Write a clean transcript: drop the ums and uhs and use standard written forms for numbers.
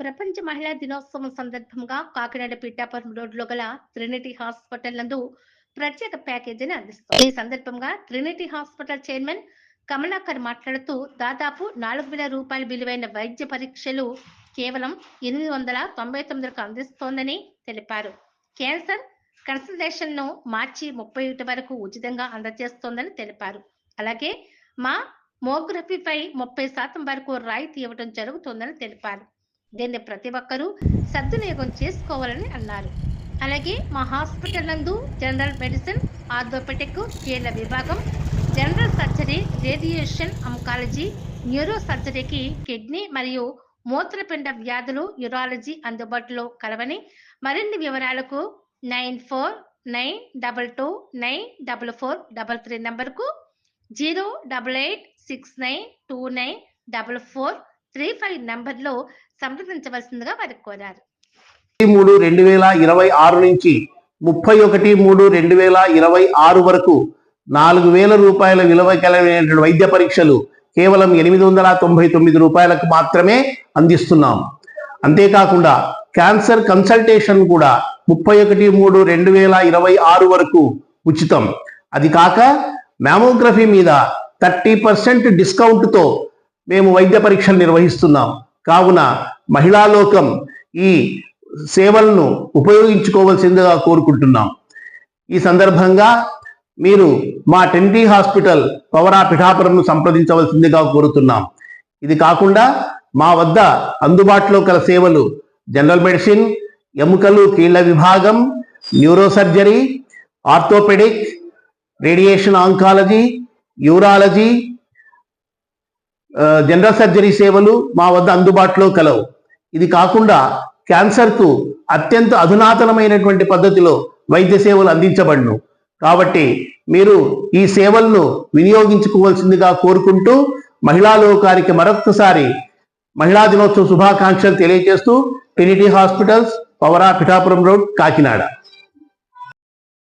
ప్రపంచ మహిళా దినోత్సవం సందర్భంగా కాకినాడ పిఠాపురం రోడ్లో గల ట్రినిటీ హాస్పిటల్ నందు ప్రత్యేక ప్యాకేజీని అందిస్తుంది. ఈ సందర్భంగా ట్రినిటీ హాస్పిటల్ చైర్మన్ కమలాకర్ మాట్లాడుతూ దాదాపు 4,000 రూపాయల విలువైన వైద్య పరీక్షలు కేవలం 899కు అందిస్తోందని తెలిపారు. క్యాన్సర్ కన్సల్టేషన్ ను మార్చి 31 వరకు ఉచితంగా అందజేస్తోందని తెలిపారు. అలాగే మోగ్రఫీపై 30% వరకు రాయితీ ఇవ్వడం జరుగుతోందని తెలిపారు. దీన్ని ప్రతి ఒక్కరూ సద్వినియోగం చేసుకోవాలని అన్నారు. అలాగే మా హాస్పిటల్ నందు జనరల్ మెడిసిన్, ఆర్థోపెడిక్, కీళ్ల విభాగం, general surgery, radiation oncology, neuro సర్జరీకి, కిడ్నీ మరియు మూత్రపిండ వ్యాధులు, యూరాలజీ అందుబాటులో కలవని. మరిన్ని వివరాలకు 9492294433 నంబర్కు 08869294435 నంబర్లో సంప్రదించవలసిందిగా వారికి కోరారు. 3/2026 నుంచి 31/3/2026 వరకు 4,000 రూపాయల విలువ కలిగిన వైద్య పరీక్షలు కేవలం 899 రూపాయలకు మాత్రమే అందిస్తున్నాం. అంతేకాకుండా క్యాన్సర్ కన్సల్టేషన్ కూడా 31/3/2026 వరకు ఉచితం. అది కాక మ్యామోగ్రఫీ మీద 30% డిస్కౌంట్తో మేము వైద్య పరీక్షలు నిర్వహిస్తున్నాం. కావున మహిళా లోకం ఈ సేవలను ఉపయోగించుకోవాల్సిందిగా కోరుకుంటున్నాం. ఈ సందర్భంగా మీరు మా ట్రినిటీ హాస్పిటల్ పవరా పిఠాపురంను సంప్రదించవలసిందిగా కోరుతున్నాం. ఇది కాకుండా మా వద్ద అందుబాటులో గల సేవలు జనరల్ మెడిసిన్, ఎముకలు కీళ్ల విభాగం, neuro surgery, orthopaedic, radiation oncology, urology, general surgery సేవలు మా వద్ద అందుబాటులో కలవు. ఇది కాకుండా క్యాన్సర్కు అత్యంత అధునాతనమైనటువంటి పద్ధతిలో వైద్య సేవలు అందించబడును. కాబట్టి మీరు ఈ సేవలను వినియోగించుకోవాల్సిందిగా కోరుకుంటూ మహిళా లోకానికి మరొకసారి మహిళా దినోత్సవ శుభాకాంక్షలు తెలియజేస్తూ ట్రినిటీ హాస్పిటల్స్, పవరా పిఠాపురం రోడ్, కాకినాడ.